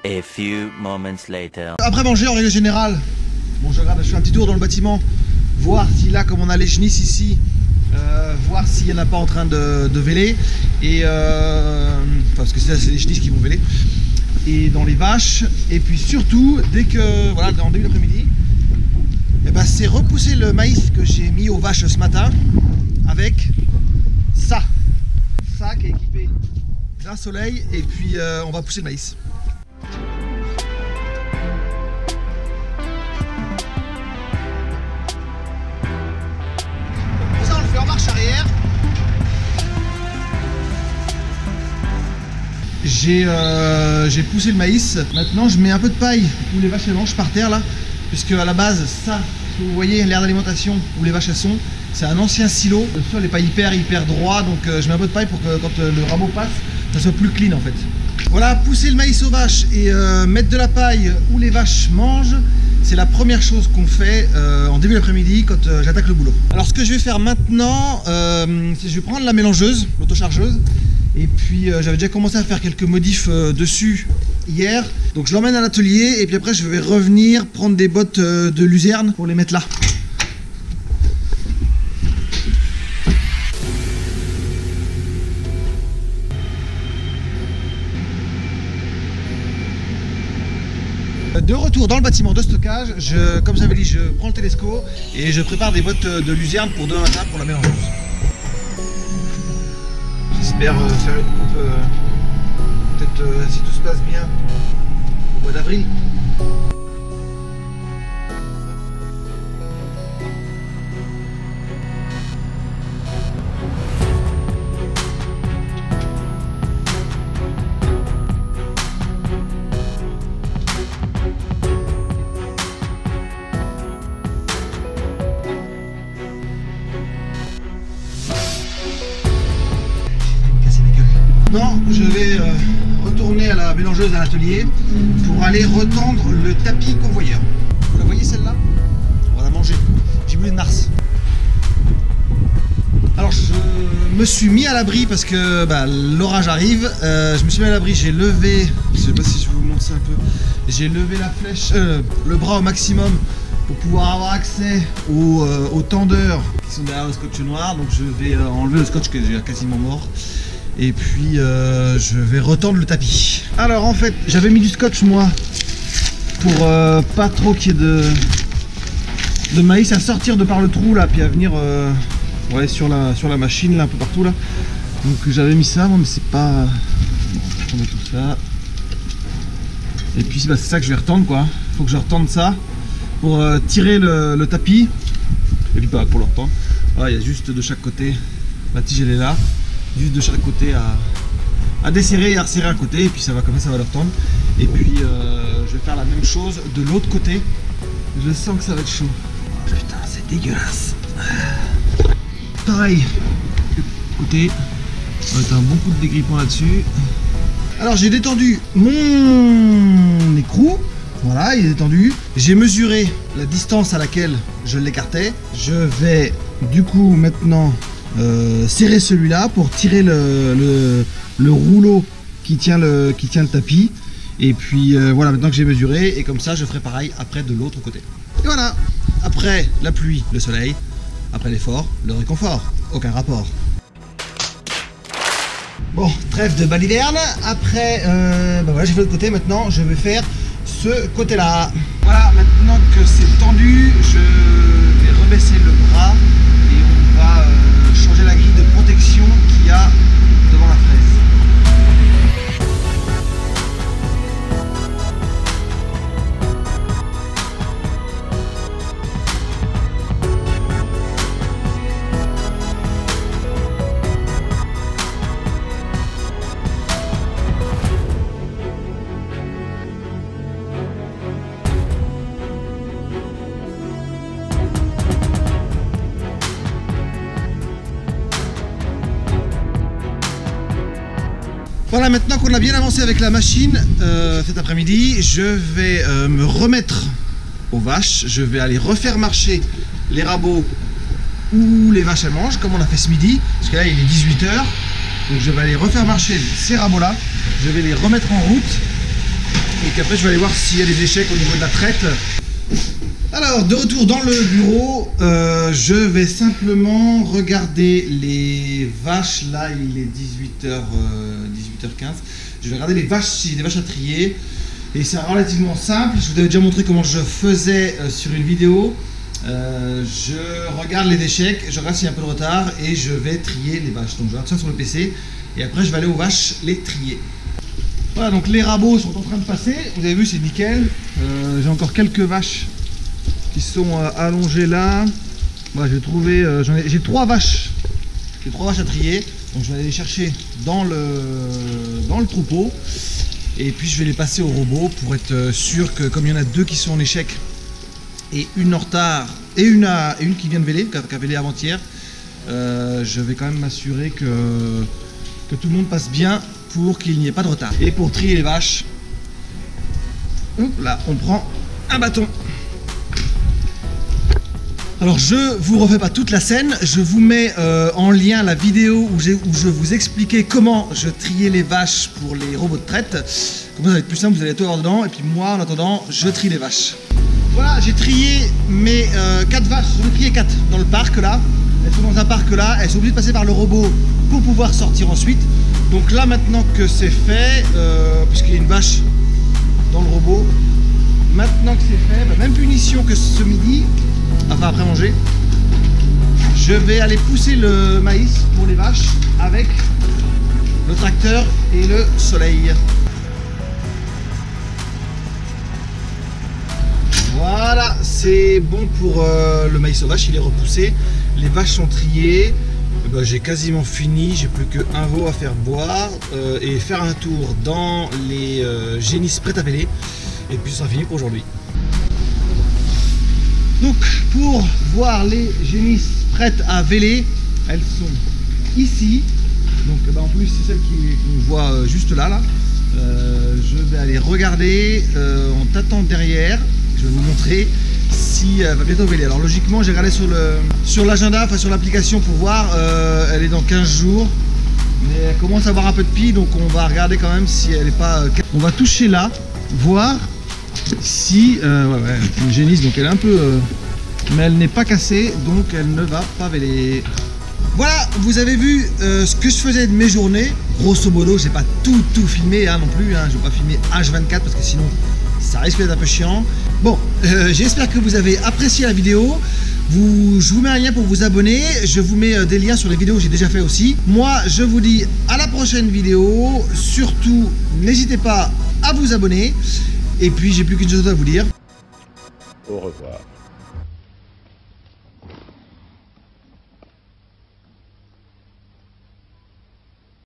A few moments later. Après manger, en règle générale, bon, je fais un petit tour dans le bâtiment, voir si là, comme on a les genisses ici, voir s'il n'y en a pas en train de véler, et parce que c'est les genisses qui vont véler, et dans les vaches, et puis surtout, dès que, voilà, en début d'après-midi, eh ben, c'est repousser le maïs que j'ai mis aux vaches ce matin, avec ça qui est équipé d'un soleil, et puis on va pousser le maïs. En marche arrière, j'ai poussé le maïs. Maintenant je mets un peu de paille où les vaches elles mangent par terre là, puisque à la base ça, vous voyez l'aire d'alimentation où les vaches elles sont, c'est un ancien silo. Le sol n'est pas hyper droit, donc je mets un peu de paille pour que quand le rameau passe, ça soit plus clean en fait. Voilà, pousser le maïs aux vaches et mettre de la paille où les vaches mangent, c'est la première chose qu'on fait en début d'après-midi quand j'attaque le boulot. Alors ce que je vais faire maintenant, c'est que je vais prendre la mélangeuse, l'autochargeuse, et puis j'avais déjà commencé à faire quelques modifs dessus hier. Donc je l'emmène à l'atelier et puis après je vais revenir prendre des bottes de luzerne pour les mettre là. De retour dans le bâtiment de stockage, comme j'avais dit, je prends le télescope et je prépare des bottes de luzerne pour demain matin pour la mélangeuse. J'espère faire une coupe, peut-être si tout se passe bien, au mois d'avril. Non, je vais retourner à la mélangeuse à l'atelier pour aller retendre le tapis convoyeur. Vous la voyez celle-là? On va la manger. J'ai voulu une narce. Alors je me suis mis à l'abri parce que l'orage arrive. Je me suis mis à l'abri, j'ai levé, je sais pas si je vous montre ça un peu, j'ai levé la flèche, le bras au maximum pour pouvoir avoir accès aux tendeurs qui sont derrière le scotch noir. Donc je vais enlever le scotch qui est déjà quasiment mort. Et puis je vais retendre le tapis. Alors en fait j'avais mis du scotch moi pour pas trop qu'il y ait de maïs à sortir de par le trou là, puis à venir ouais, sur la machine là, un peu partout là. Donc j'avais mis ça moi, mais c'est pas... On met tout ça. Et puis c'est ça que je vais retendre quoi. Faut que je retende ça pour tirer le tapis. Et puis pour le retendre. Voilà, il y a juste de chaque côté, la tige elle est là. Juste de chaque côté à desserrer et à resserrer un côté, et puis ça va comme ça va le retendre. Et puis je vais faire la même chose de l'autre côté. Je sens que ça va être chaud. Oh, putain, c'est dégueulasse. Pareil, côté, on va mettre un bon coup de dégrippant là-dessus. Alors j'ai détendu mon écrou. Voilà, il est détendu. J'ai mesuré la distance à laquelle je l'écartais. Je vais du coup maintenant serrer celui-là pour tirer le rouleau qui tient le tapis. Et puis voilà, maintenant que j'ai mesuré, et comme ça je ferai pareil après de l'autre côté. Et voilà, après la pluie, le soleil, après l'effort, le réconfort. Aucun rapport. Bon, trêve de baliverne. Après, voilà, j'ai fait l'autre côté. Maintenant je vais faire ce côté-là. Voilà, maintenant que c'est tendu, je vais rebaisser le bras et on va changer la grille de protection qu'il y a devant la fraise. Voilà, maintenant qu'on a bien avancé avec la machine cet après-midi, je vais me remettre aux vaches. Je vais aller refaire marcher les rabots où les vaches elles mangent, comme on a fait ce midi, parce que là il est 18 h. Donc je vais aller refaire marcher ces rabots là, je vais les remettre en route Donc après je vais aller voir s'il y a des échecs au niveau de la traite. Alors de retour dans le bureau, je vais simplement regarder les vaches. Là il est 18h15. Je vais regarder les vaches, si j'ai des vaches à trier. Et c'est relativement simple, je vous avais déjà montré comment je faisais sur une vidéo. Je regarde les échecs, je regarde s'il y a un peu de retard et je vais trier les vaches. Donc je regarde ça sur le PC et après je vais aller aux vaches les trier. Voilà, donc les rabots sont en train de passer, vous avez vu c'est nickel. J'ai encore quelques vaches qui sont allongées là. Voilà, j'ai 3 vaches. J'ai 3 vaches à trier, donc je vais aller les chercher dans le troupeau. Et puis je vais les passer au robot pour être sûr que comme il y en a 2 qui sont en échec et une en retard et une qui vient de véler, qui a vélé avant-hier, je vais quand même m'assurer que tout le monde passe bien pour qu'il n'y ait pas de retard. Et pour trier les vaches, là on prend un bâton. Alors je vous refais pas toute la scène, je vous mets en lien la vidéo où je vous expliquais comment je triais les vaches pour les robots de traite. Comme ça va être plus simple, vous allez tout avoir dedans. Et puis moi en attendant, je trie les vaches. Voilà, j'ai trié mes 4 vaches, j'en ai trié 4 dans le parc là. Elles sont dans un parc là, elles sont obligées de passer par le robot pour pouvoir sortir ensuite. Donc là maintenant que c'est fait, puisqu'il y a une vache dans le robot, maintenant que c'est fait, même punition que ce midi. Enfin après manger, je vais aller pousser le maïs pour les vaches avec le tracteur et le soleil. Voilà, c'est bon pour le maïs aux vaches, il est repoussé. Les vaches sont triées. Ben, j'ai quasiment fini, j'ai plus qu'un veau à faire boire et faire un tour dans les génisses prêtes à véler. Et puis ça sera fini pour aujourd'hui. Donc pour voir les génisses prêtes à véler, elles sont ici. Donc en plus c'est celle qu'on voit juste là. Je vais aller regarder en tâtant derrière. Je vais vous montrer si elle va bientôt véler. Alors logiquement j'ai regardé sur l'agenda, enfin sur l'application pour voir. Elle est dans 15 jours. Mais elle commence à avoir un peu de pie, donc on va regarder quand même si elle n'est pas... On va toucher là, voir si une génisse, donc elle est un peu mais elle n'est pas cassée, donc elle ne va pas véler. Voilà, vous avez vu ce que je faisais de mes journées. Grosso modo, j'ai pas tout filmé non plus, je vais pas filmer H24 parce que sinon ça risque d'être un peu chiant. Bon, j'espère que vous avez apprécié la vidéo. Je vous mets un lien pour vous abonner, je vous mets des liens sur les vidéos que j'ai déjà fait aussi. Moi je vous dis à la prochaine vidéo, surtout n'hésitez pas à vous abonner. Et puis j'ai plus qu'une chose à vous dire. Au revoir.